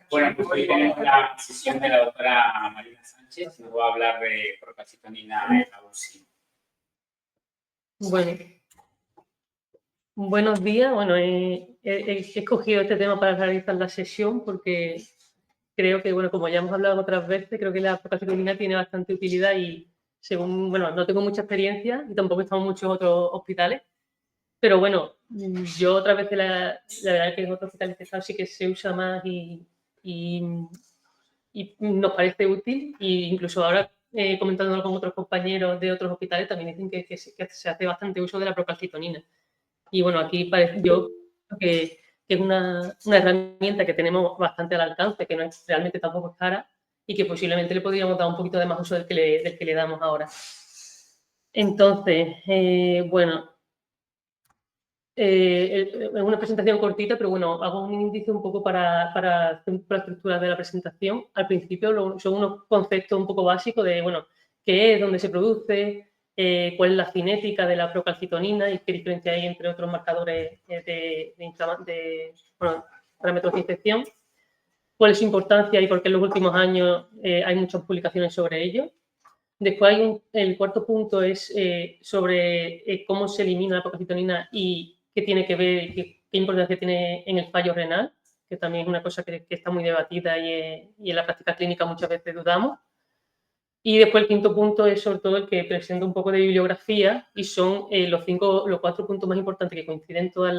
Bueno, pues hoy tenemos la sesión de la doctora Marina Sánchez, nos va a hablar de procalcitonina en la UCI. Bueno, buenos días. Bueno, he escogido este tema para realizar la sesión porque creo que, bueno, como ya hemos hablado otras veces, creo que la procalcitonina tiene bastante utilidad y según, bueno, no tengo mucha experiencia y tampoco he estado en muchos otros hospitales, pero bueno, yo otras veces la verdad es que en otros hospitales que he estado sí que se usa más y nos parece útil, e incluso ahora comentándolo con otros compañeros de otros hospitales también dicen que se hace bastante uso de la procalcitonina. Y bueno, aquí parece yo que es una herramienta que tenemos bastante al alcance, que no es realmente tampoco es cara y que posiblemente le podríamos dar un poquito de más uso del que le damos ahora. Entonces, bueno, es una presentación cortita, pero bueno, hago un índice un poco para la estructura de la presentación. Al principio son unos conceptos un poco básicos de, bueno, qué es, dónde se produce, cuál es la cinética de la procalcitonina y qué diferencia hay entre otros marcadores bueno, parámetros de infección, cuál es su importancia y por qué en los últimos años hay muchas publicaciones sobre ello. Después el cuarto punto es sobre cómo se elimina la procalcitonina y qué tiene que ver, qué importancia tiene en el fallo renal, que también es una cosa que está muy debatida y en la práctica clínica muchas veces dudamos. Y después el quinto punto es sobre todo el que presenta un poco de bibliografía y son los 4 puntos más importantes que coinciden en todas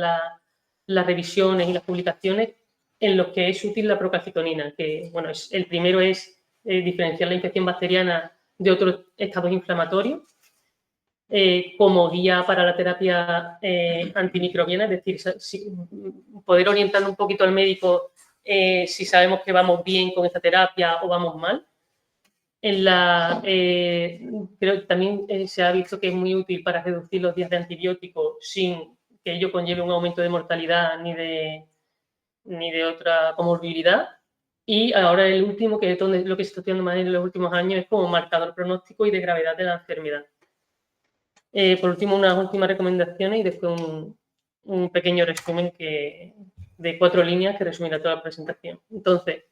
las revisiones y las publicaciones en los que es útil la procalcitonina. Que, bueno, el primero es diferenciar la infección bacteriana de otros estados inflamatorios como guía para la terapia antimicrobiana, es decir, poder orientar un poquito al médico si sabemos que vamos bien con esta terapia o vamos mal. Pero también se ha visto que es muy útil para reducir los días de antibiótico sin que ello conlleve un aumento de mortalidad ni de otra comorbilidad. Y ahora el último, que es lo que se está estudiando más en los últimos años, es como marcador pronóstico y de gravedad de la enfermedad. Por último, unas últimas recomendaciones y después un pequeño resumen de 4 líneas que resumirá toda la presentación. Entonces,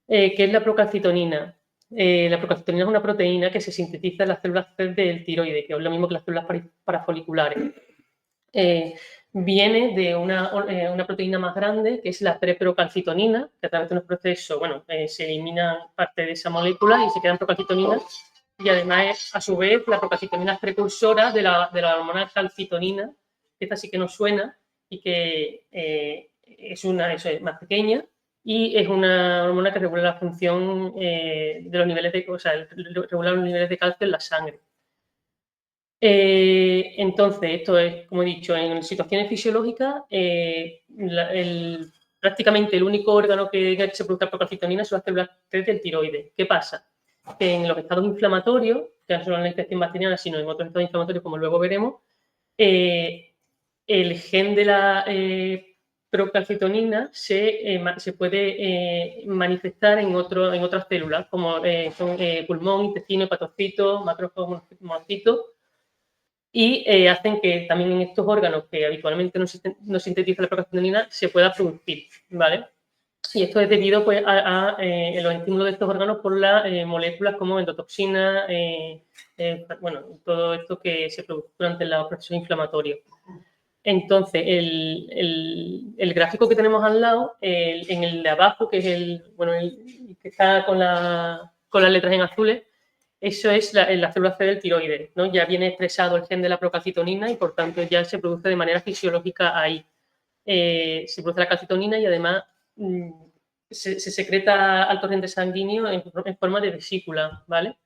¿qué es la procalcitonina? La procalcitonina es una proteína que se sintetiza en las células C del tiroides, que es lo mismo que las células parafoliculares. Viene de una proteína más grande, que es la preprocalcitonina, que a través de unos procesos, bueno, se elimina parte de esa molécula y se quedan procalcitoninas. Y además, a su vez, la procalcitonina es precursora de la hormona calcitonina, que esta sí que nos suena y que es más pequeña y es una hormona que regula la función de los niveles regula los niveles de calcio en la sangre. Entonces, esto es, como he dicho, en situaciones fisiológicas, prácticamente el único órgano que se produce procalcitonina son las células T del tiroides. ¿Qué pasa? Que en los estados inflamatorios, ya no solo en la infección bacteriana, sino en otros estados inflamatorios, como luego veremos, el gen de la procalcitonina se puede manifestar en otras células, como son pulmón, intestino, hepatocitos, macrófagos, monocitos, y hacen que también en estos órganos que habitualmente no sintetiza la procalcitonina se pueda producir, ¿vale? Y esto es debido pues, a los estímulos de estos órganos por las moléculas como endotoxina, bueno, todo esto que se produce durante los procesos inflamatorios. Entonces, el gráfico que tenemos al lado, en el de abajo, que es el que está con las letras en azules, eso es la célula C del tiroides, ¿no? Ya viene expresado el gen de la procalcitonina y, por tanto, ya se produce de manera fisiológica ahí. Se produce la calcitonina y, además, se secreta al torrente sanguíneo en forma de vesícula, ¿vale?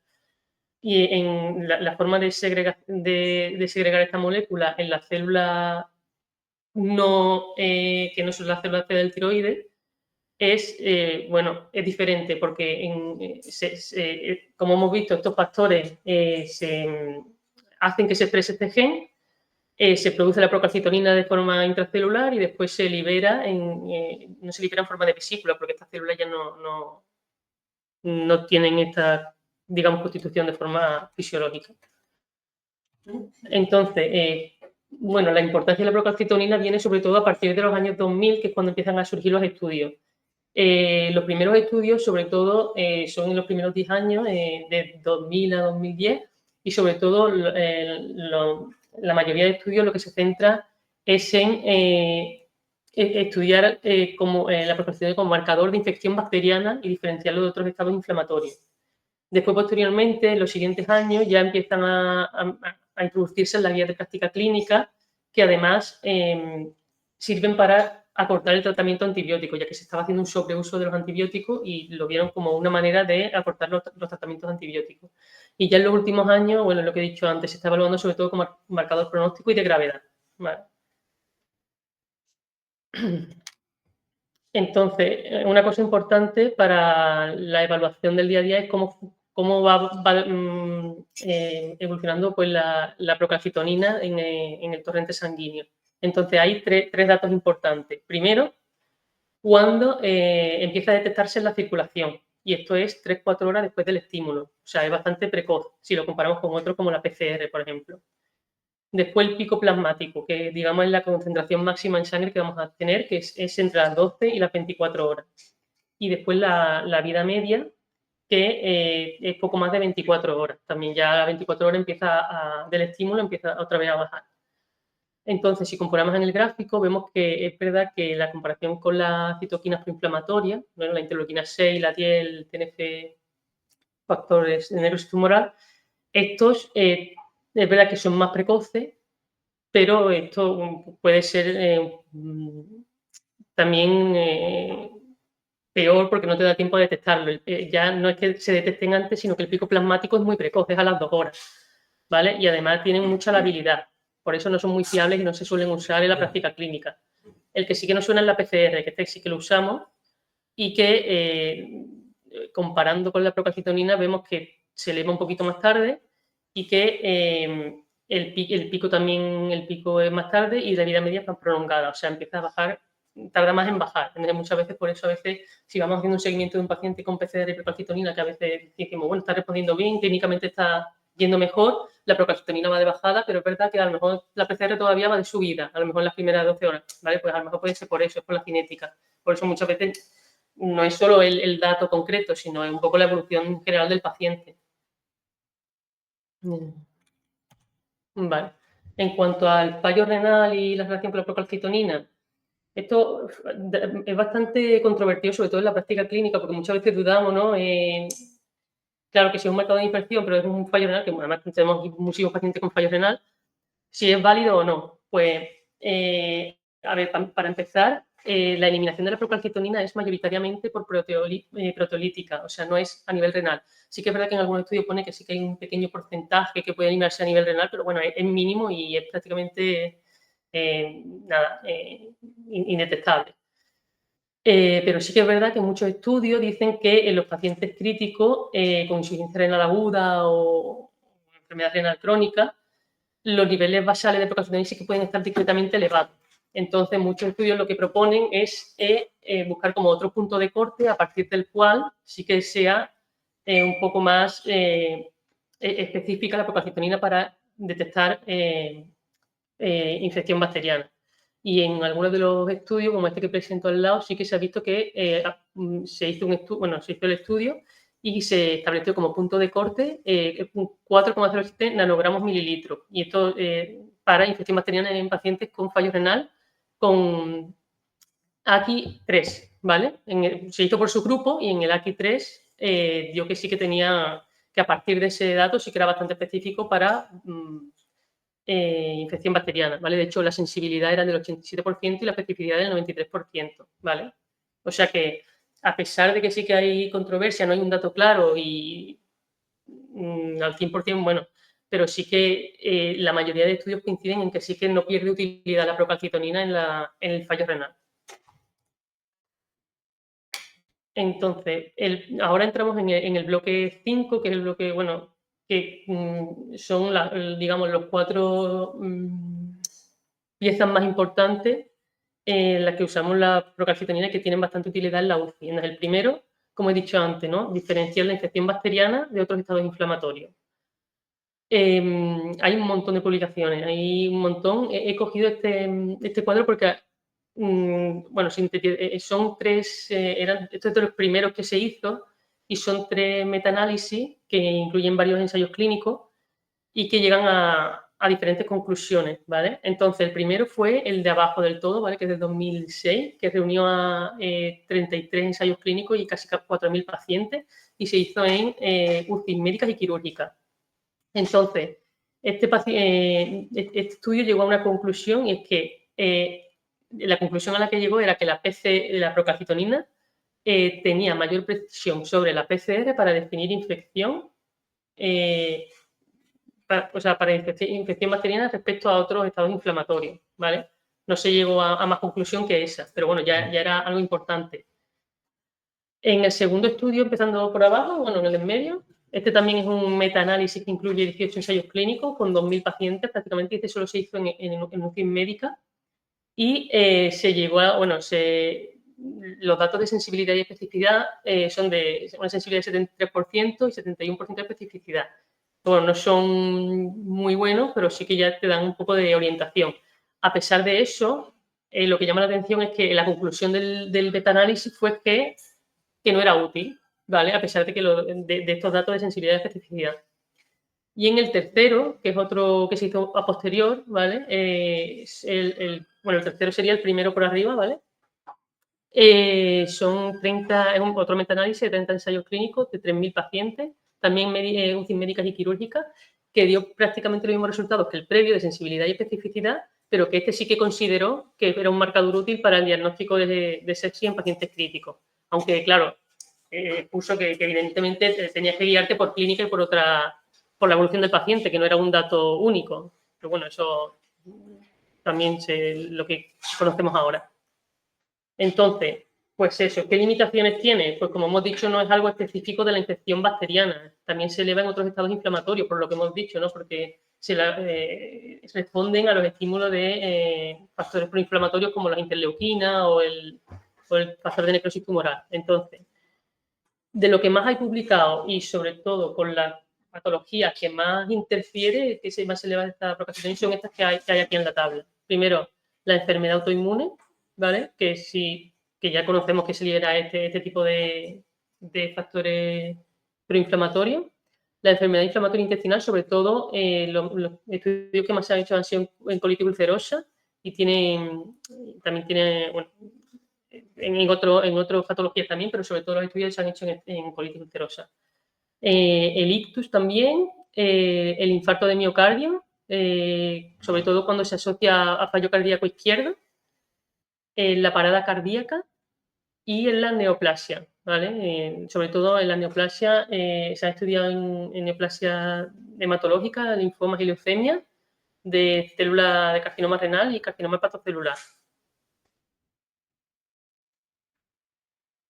Y en la forma de segregar esta molécula en la célula que no son las células C del tiroides, es diferente porque como hemos visto, estos factores hacen que se exprese este gen, se produce la procalcitonina de forma intracelular y después se libera, no se libera en forma de vesícula porque estas células ya no tienen esta, digamos, constitución de forma fisiológica. Entonces, la importancia de la procalcitonina viene sobre todo a partir de los años 2000, que es cuando empiezan a surgir los estudios. Los primeros estudios, sobre todo, son en los primeros 10 años, de 2000 a 2010, y sobre todo la mayoría de estudios lo que se centra es en estudiar la procrastinación como marcador de infección bacteriana y diferenciarlo de otros estados inflamatorios. Después, posteriormente, en los siguientes años ya empiezan a introducirse en la guía de práctica clínica, que además sirven para acortar el tratamiento antibiótico, ya que se estaba haciendo un sobreuso de los antibióticos y lo vieron como una manera de acortar los tratamientos antibióticos. Y ya en los últimos años, bueno, lo que he dicho antes, se está evaluando sobre todo como marcador pronóstico y de gravedad. ¿Vale? Entonces, una cosa importante para la evaluación del día a día es cómo va evolucionando pues, la procalcitonina en el torrente sanguíneo. Entonces, hay tres datos importantes. Primero, cuando empieza a detectarse en la circulación, y esto es 3-4 horas después del estímulo. O sea, es bastante precoz si lo comparamos con otros como la PCR, por ejemplo. Después el pico plasmático, que digamos es la concentración máxima en sangre que vamos a tener, que es entre las 12 y las 24 horas. Y después la vida media, que es poco más de 24 horas. También ya a las 24 horas del estímulo empieza otra vez a bajar. Entonces, si comparamos en el gráfico, vemos que es verdad que la comparación con las citoquinas proinflamatorias, ¿no? La interleuquina 6, la 10, el TNF, factores de necrosis tumoral, estos es verdad que son más precoces, pero esto puede ser también peor porque no te da tiempo a detectarlo. Ya no es que se detecten antes, sino que el pico plasmático es muy precoz, es a las 2 horas, ¿vale? Y además tienen mucha labilidad. Por eso no son muy fiables y no se suelen usar en la práctica clínica. El que sí que nos suena es la PCR, que este sí que lo usamos y que comparando con la procalcitonina vemos que se eleva un poquito más tarde y que el pico es más tarde y la vida media es más prolongada, o sea, empieza a bajar, tarda más en bajar. Entonces, muchas veces, por eso a veces, si vamos haciendo un seguimiento de un paciente con PCR y procalcitonina, que a veces decimos, bueno, está respondiendo bien, clínicamente está yendo mejor, la procalcitonina va de bajada, pero es verdad que a lo mejor la PCR todavía va de subida, a lo mejor en las primeras 12 horas, ¿vale? Pues a lo mejor puede ser por eso, es por la cinética. Por eso muchas veces no es solo el dato concreto, sino es un poco la evolución general del paciente. Vale. En cuanto al fallo renal y la relación con la procalcitonina, esto es bastante controvertido, sobre todo en la práctica clínica, porque muchas veces dudamos, ¿no? Claro que si es un marcador de infección, pero es un fallo renal, que además tenemos muchísimos pacientes con fallo renal, si es válido o no. Pues, a ver, para empezar, la eliminación de la procalcitonina es mayoritariamente por proteolítica, o sea, no es a nivel renal. Sí que es verdad que en algún estudio pone que sí que hay un pequeño porcentaje que puede eliminarse a nivel renal, pero bueno, es mínimo y es prácticamente indetectable. Pero sí que es verdad que muchos estudios dicen que en los pacientes críticos con insuficiencia renal aguda o enfermedad renal crónica, los niveles basales de procalcitonina sí que pueden estar discretamente elevados. Entonces, muchos estudios lo que proponen es buscar como otro punto de corte a partir del cual sí que sea un poco más específica la procalcitonina para detectar infección bacteriana. Y en algunos de los estudios, como este que presento al lado, sí que se ha visto que se hizo el estudio y se estableció como punto de corte 4,07 nanogramos mililitros. Y esto para infección bacteriana en pacientes con fallo renal con AQI3, ¿vale? Se hizo por su grupo y en el AQI3 dio que sí que tenía, que a partir de ese dato sí que era bastante específico para infección bacteriana, ¿vale? De hecho, la sensibilidad era del 87% y la especificidad del 93%, ¿vale? O sea que, a pesar de que sí que hay controversia, no hay un dato claro y al 100%, bueno, pero sí que la mayoría de estudios coinciden en que sí que no pierde utilidad la procalcitonina en el fallo renal. Entonces, ahora entramos en el bloque 5, que es el bloque, bueno, que son, digamos, los 4 piezas más importantes en las que usamos la procalcitonina que tienen bastante utilidad en la UCI. El primero, como he dicho antes, ¿no? Diferenciar la infección bacteriana de otros estados inflamatorios. Hay un montón de publicaciones, hay un montón. He cogido este cuadro porque bueno, son 3, estos de los primeros que se hizo, y son 3 metaanálisis que incluyen varios ensayos clínicos y que llegan a diferentes conclusiones, ¿vale? Entonces, el primero fue el de abajo del todo, ¿vale? Que es del 2006, que reunió a 33 ensayos clínicos y casi 4.000 pacientes, y se hizo en UCI médicas y quirúrgicas. Entonces, este estudio llegó a una conclusión, y es que la conclusión a la que llegó era que la procalcitonina tenía mayor precisión sobre la PCR para definir infección, para infección bacteriana respecto a otros estados inflamatorios, ¿vale? No se llegó a más conclusión que esa, pero bueno, ya era algo importante. En el segundo estudio, empezando por abajo, bueno, en el en medio, este también es un metaanálisis que incluye 18 ensayos clínicos con 2.000 pacientes, prácticamente. Este solo se hizo en UCI médica, y se llegó a, bueno, los datos de sensibilidad y especificidad son de una sensibilidad de 73% y 71% de especificidad. Bueno, no son muy buenos, pero sí que ya te dan un poco de orientación. A pesar de eso, lo que llama la atención es que la conclusión del metaanálisis fue que no era útil, ¿vale? A pesar de que de estos datos de sensibilidad y especificidad. Y en el tercero, que es otro que se hizo a posterior, ¿vale? Bueno, el tercero sería el primero por arriba, ¿vale? Son 30, es otro metaanálisis de 30 ensayos clínicos de 3.000 pacientes, también UCI médicas y quirúrgicas, que dio prácticamente los mismos resultados que el previo de sensibilidad y especificidad, pero que este sí que consideró que era un marcador útil para el diagnóstico de sepsis en pacientes críticos. Aunque, claro, puso que evidentemente tenías que guiarte por clínica y por la evolución del paciente, que no era un dato único. Pero bueno, eso también es lo que conocemos ahora. Entonces, pues eso, ¿qué limitaciones tiene? Pues como hemos dicho, no es algo específico de la infección bacteriana. También se eleva en otros estados inflamatorios, por lo que hemos dicho, ¿no? Porque responden a los estímulos de factores proinflamatorios como la interleuquina o el factor de necrosis tumoral. Entonces, de lo que más hay publicado, y sobre todo con las patologías que más interfiere, que más eleva esta procalcitonina, son estas que hay aquí en la tabla. Primero, la enfermedad autoinmune, ¿vale? Que ya conocemos que se libera este tipo de factores proinflamatorios. La enfermedad inflamatoria intestinal, sobre todo, los estudios que más se han hecho han sido en colitis ulcerosa, y también tiene, bueno, en otras patologías también, pero sobre todo los estudios se han hecho en colitis ulcerosa. El ictus también, el infarto de miocardio, sobre todo cuando se asocia a fallo cardíaco izquierdo, la parada cardíaca y en la neoplasia, ¿vale? Sobre todo en la neoplasia, se ha estudiado en neoplasia hematológica, linfomas y leucemia, de célula de carcinoma renal y carcinoma hepatocelular.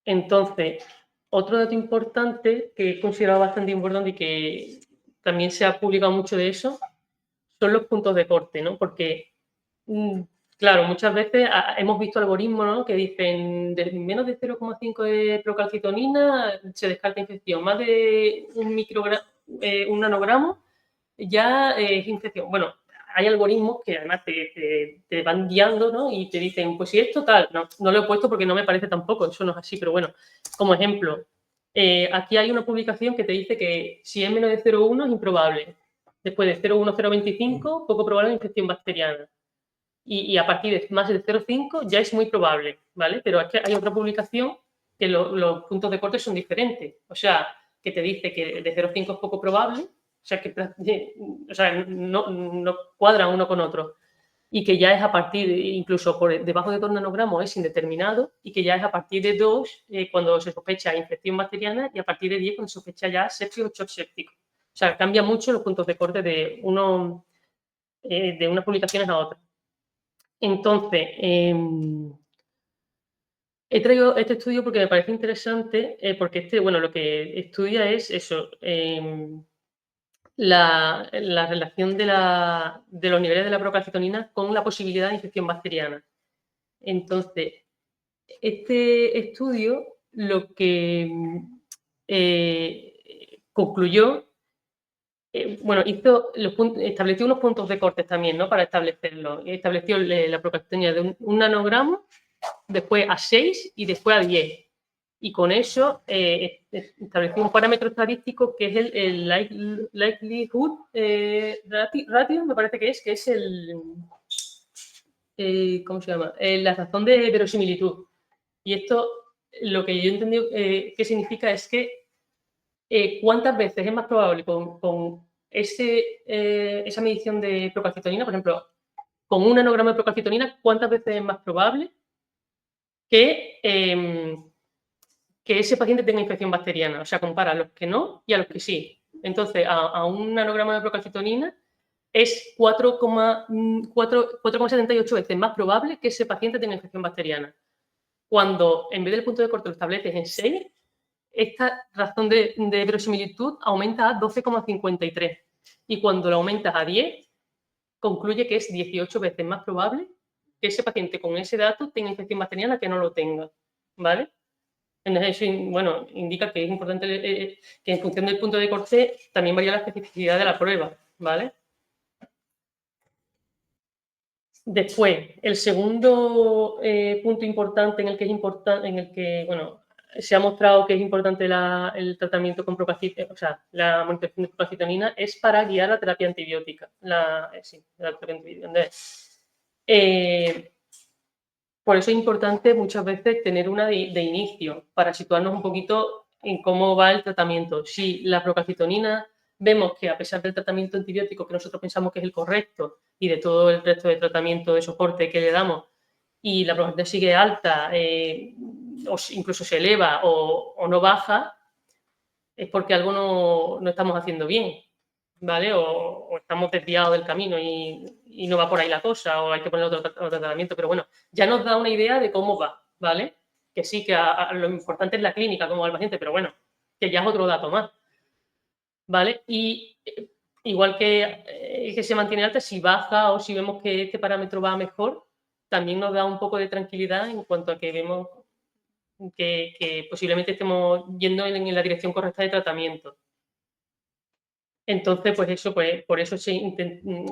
Entonces, otro dato importante que he considerado bastante importante y que también se ha publicado mucho de eso son los puntos de corte, ¿no? Porque, claro, muchas veces hemos visto algoritmos, ¿no?, que dicen de menos de 0,5 de procalcitonina se descarta infección, más de un nanogramo ya es infección. Bueno, hay algoritmos que además te van guiando, ¿no? Y te dicen, pues si esto tal, no lo he puesto porque no me parece tampoco, eso no es así, pero bueno, como ejemplo, aquí hay una publicación que te dice que si es menos de 0,1 es improbable. Después de 0,1, 0,25, poco probable infección bacteriana. Y a partir de más de 0,5 ya es muy probable, ¿vale? Pero es que hay otra publicación que los puntos de corte son diferentes. O sea, que te dice que de 0,5 es poco probable, o sea, no cuadran uno con otro, y que ya es a partir, incluso por debajo de 2 nanogramos es indeterminado, y que ya es a partir de 2 cuando se sospecha infección bacteriana, y a partir de 10 cuando se sospecha ya sepsis o shock séptico. O sea, cambia mucho los puntos de corte de unas publicaciones a otras. Entonces, he traído este estudio porque me parece interesante, porque lo que estudia es eso, la relación de los niveles de la procalcitonina con la posibilidad de infección bacteriana. Entonces, este estudio lo que concluyó bueno, estableció unos puntos de cortes también, ¿no? Para establecerlo. Estableció la procalcitonina de un nanogramo, después a 6 y después a 10. Y con eso estableció un parámetro estadístico que es el likelihood ratio, me parece que es el... ¿cómo se llama? La razón de verosimilitud. Y esto, lo que yo he entendido que significa es que cuántas veces es más probable con esa medición de procalcitonina, por ejemplo, con un nanogramo de procalcitonina, cuántas veces es más probable que ese paciente tenga infección bacteriana. O sea, compara a los que no y a los que sí. Entonces, a un nanogramo de procalcitonina es 4,78 veces más probable que ese paciente tenga infección bacteriana. Cuando en vez del punto de corte lo estableces en 6, esta razón de verosimilitud aumenta a 12,53. Y cuando lo aumentas a 10, concluye que es 18 veces más probable que ese paciente con ese dato tenga infección bacteriana que no lo tenga. ¿Vale? Eso, bueno, indica que es importante que en función del punto de corte también varía la especificidad de la prueba. ¿Vale? Después, el segundo punto importante en el que bueno, se ha mostrado que es importante el tratamiento con procalcitonina, o sea, la monitorización de procalcitonina es para guiar la terapia antibiótica. Por eso es importante muchas veces tener una de inicio para situarnos un poquito en cómo va el tratamiento. Si la procalcitonina vemos que a pesar del tratamiento antibiótico que nosotros pensamos que es el correcto y de todo el resto de tratamiento de soporte que le damos y la procalcitonina sigue alta o incluso se eleva o no baja, es porque algo no estamos haciendo bien, ¿vale? O estamos desviados del camino y no va por ahí la cosa, o hay que poner otro tratamiento, pero bueno, ya nos da una idea de cómo va, ¿vale? Que sí, que lo importante es la clínica, cómo va el paciente, pero bueno, que ya es otro dato más, ¿vale? Y igual que se mantiene alta, si baja o si vemos que este parámetro va mejor, también nos da un poco de tranquilidad en cuanto a que vemos que posiblemente estemos yendo en la dirección correcta de tratamiento. Entonces, pues eso, pues por eso en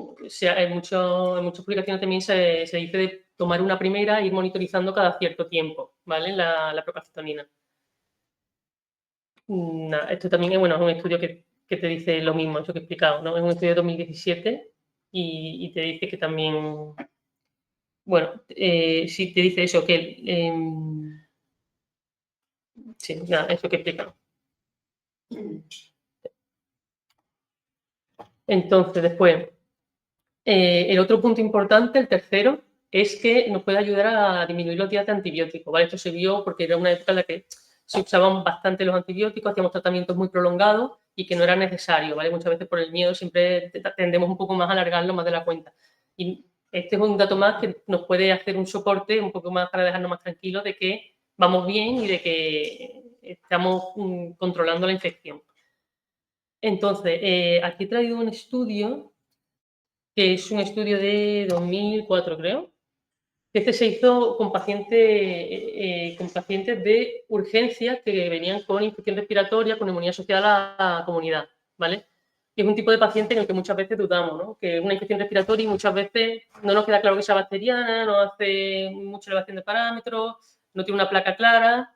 muchas publicaciones también se dice de tomar una primera e ir monitorizando cada cierto tiempo, ¿vale? La procalcitonina. Esto también es, bueno, es un estudio que te dice lo mismo, eso que he explicado, ¿no? Es un estudio de 2017 y te dice que también, bueno, sí te dice eso, que sí, nada, eso que he explicado. Entonces, después, el otro punto importante, el tercero, es que nos puede ayudar a disminuir los días de antibióticos, ¿vale? Esto se vio porque era una época en la que se usaban bastante los antibióticos, hacíamos tratamientos muy prolongados y que no era necesario, ¿vale? Muchas veces por el miedo siempre tendemos un poco más a alargarlo más de la cuenta. Y este es un dato más que nos puede hacer un soporte un poco más para dejarnos más tranquilos de que vamos bien y de que estamos controlando la infección. Entonces, aquí he traído un estudio que es un estudio de 2004, creo. Este se hizo con pacientes de urgencia que venían con infección respiratoria, con neumonía asociada a la comunidad, ¿vale? Y es un tipo de paciente en el que muchas veces dudamos, ¿no? Que es una infección respiratoria y muchas veces no nos queda claro que sea bacteriana, no hace mucha elevación de parámetros, no tiene una placa clara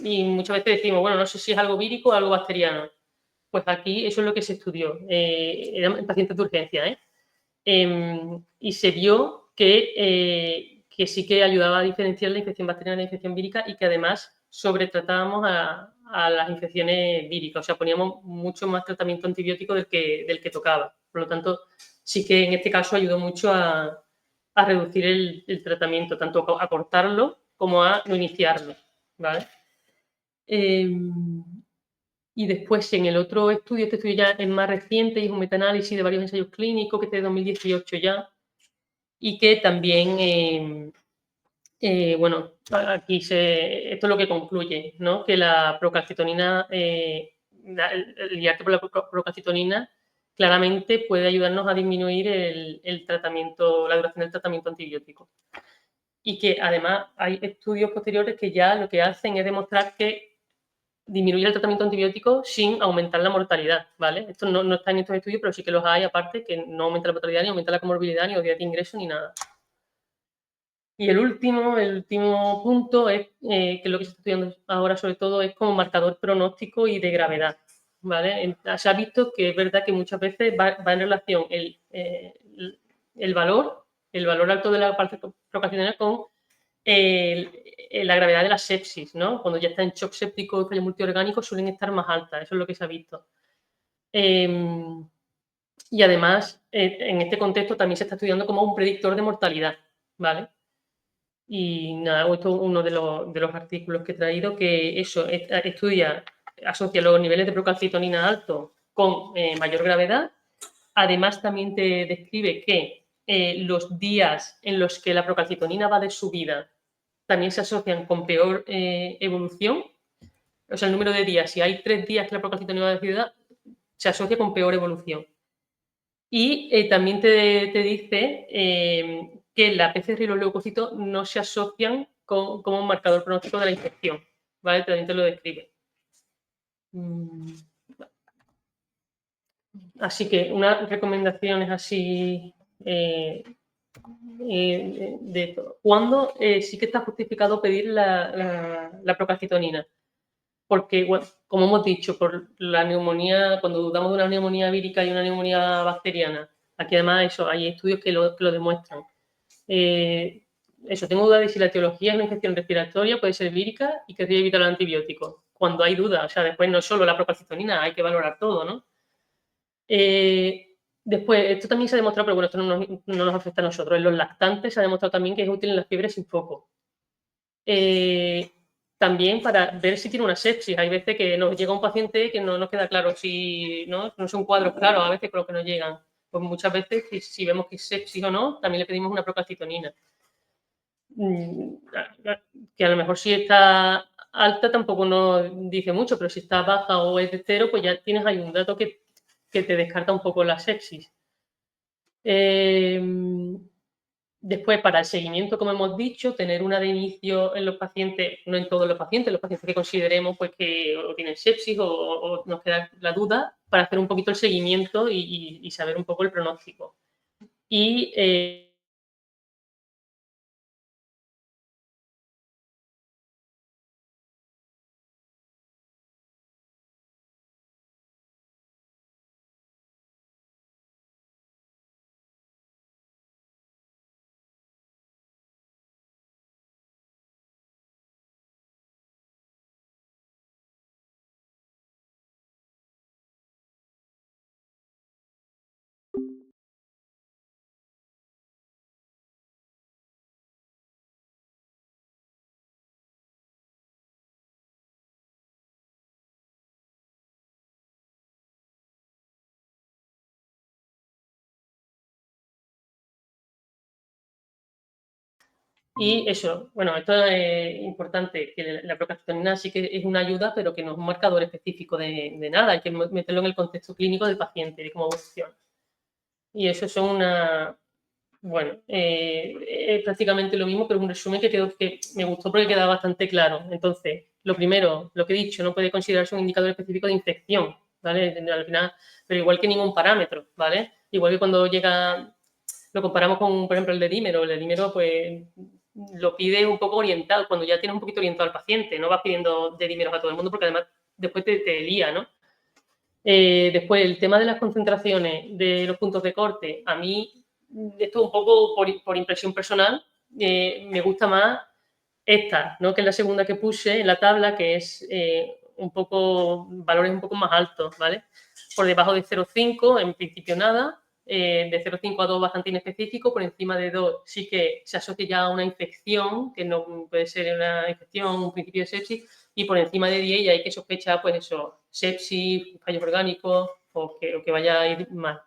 y muchas veces decimos, bueno, no sé si es algo vírico o algo bacteriano. Pues aquí eso es lo que se estudió, eran pacientes de urgencia, ¿eh? Y se vio que sí que ayudaba a diferenciar la infección bacteriana de la infección vírica y que además sobretratábamos a las infecciones víricas, o sea, poníamos mucho más tratamiento antibiótico del que tocaba. Por lo tanto, sí que en este caso ayudó mucho a reducir el tratamiento, tanto a cortarlo como a no iniciarlo, ¿vale? Y después, en el otro estudio, este estudio ya es más reciente y es un metaanálisis de varios ensayos clínicos, que es de 2018 ya, y que también, bueno, aquí esto es lo que concluye, ¿no? Que la procalcitonina, el guiarte por la procalcitonina, claramente puede ayudarnos a disminuir el tratamiento, la duración del tratamiento antibiótico. Y que además hay estudios posteriores que ya lo que hacen es demostrar que disminuye el tratamiento antibiótico sin aumentar la mortalidad, ¿vale? Esto no está en estos estudios, pero sí que los hay aparte, que no aumenta la mortalidad, ni aumenta la comorbilidad, ni los días de ingreso, ni nada. Y el último punto es, que es lo que se está estudiando ahora sobre todo, es como marcador pronóstico y de gravedad, ¿vale? Se ha visto que es verdad que muchas veces va en relación el valor alto de la parte procrastinatoria con la gravedad de la sepsis, ¿no? Cuando ya está en shock séptico y fallo multiorgánico suelen estar más altas, eso es lo que se ha visto. Y además, en este contexto también se está estudiando como un predictor de mortalidad, ¿vale? Y nada, esto es uno de los artículos que he traído, que eso asocia los niveles de procalcitonina altos con mayor gravedad. Además, también te describe que los días en los que la procalcitonina va de subida también se asocian con peor evolución. O sea, el número de días, si hay 3 días que la procalcitonina va de subida, se asocia con peor evolución. Y también te dice que la PCR y los leucocitos no se asocian como un marcador pronóstico de la infección, ¿vale? También te lo describe. Así que unas recomendaciones así de cuándo sí que está justificado pedir la procalcitonina. Porque, bueno, como hemos dicho, por la neumonía, cuando dudamos de una neumonía vírica y una neumonía bacteriana, aquí además eso, hay estudios que lo demuestran. Tengo duda de si la etiología es una infección respiratoria, puede ser vírica y querría evitar el antibiótico. Cuando hay duda, o sea, después no solo la procalcitonina, hay que valorar todo, ¿no? Después, esto también se ha demostrado, pero bueno, esto no nos afecta a nosotros. En los lactantes se ha demostrado también que es útil en las fiebres sin foco. También para ver si tiene una sepsis. Hay veces que nos llega un paciente que no nos queda claro si no son cuadros claros a veces con los que nos llegan. Pues muchas veces, si vemos que es sepsis o no, también le pedimos una procalcitonina. Que a lo mejor si está alta tampoco nos dice mucho, pero si está baja o es de 0, pues ya tienes ahí un dato que te descarta un poco la sepsis. Después, para el seguimiento, como hemos dicho, tener una de inicio en los pacientes, no en todos los pacientes que consideremos pues, que o tienen sepsis o nos queda la duda, para hacer un poquito el seguimiento y saber un poco el pronóstico. Y eso, bueno, esto es importante, que la procalcitonina sí que es una ayuda, pero que no es un marcador específico de nada, hay que meterlo en el contexto clínico del paciente, de cómo evoluciona. Y eso son bueno, es prácticamente lo mismo, pero un resumen que me gustó porque queda bastante claro. Entonces, lo primero, lo que he dicho, no puede considerarse un indicador específico de infección, ¿vale? Al final, pero igual que ningún parámetro, ¿vale? Igual que cuando lo comparamos con, por ejemplo, el dedímero, pues lo pide un poco orientado, cuando ya tienes un poquito orientado al paciente, no vas pidiendo dedímeros a todo el mundo porque además después te lía, ¿no? Después, el tema de las concentraciones de los puntos de corte, a mí, esto un poco por impresión personal, me gusta más esta, ¿no? Que es la segunda que puse en la tabla, que es valores un poco más altos, ¿vale? Por debajo de 0,5, en principio nada, de 0,5 a 2 bastante inespecífico, por encima de 2 sí que se asocia ya a una infección, que no puede ser una infección, un principio de sepsis, y por encima de 10 ya hay que sospechar, pues eso, sepsis, fallos orgánicos o que vaya a ir mal.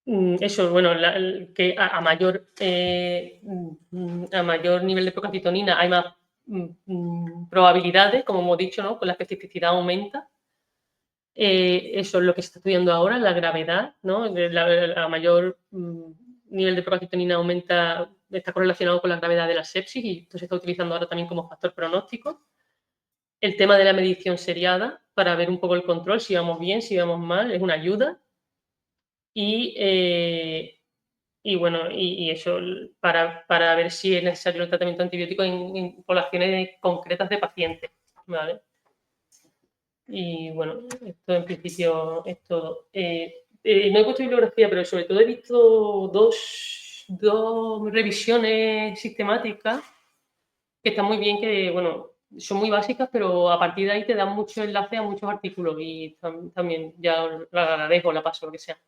Eso, bueno, que a mayor nivel de procalcitonina hay más probabilidades, como hemos dicho, ¿no? Con la especificidad aumenta. Eso es lo que se está estudiando ahora, la gravedad, ¿no? A mayor nivel de procalcitonina aumenta está correlacionado con la gravedad de la sepsis y esto se está utilizando ahora también como factor pronóstico. El tema de la medición seriada para ver un poco el control, si vamos bien, si vamos mal, es una ayuda. Y bueno, y eso para ver si es necesario el tratamiento antibiótico en poblaciones concretas de pacientes, ¿vale? Y bueno, esto en principio es todo. No he puesto bibliografía, pero sobre todo he visto dos revisiones sistemáticas que están muy bien, que bueno, son muy básicas, pero a partir de ahí te dan mucho enlace a muchos artículos y también ya la dejo, la paso, lo que sea.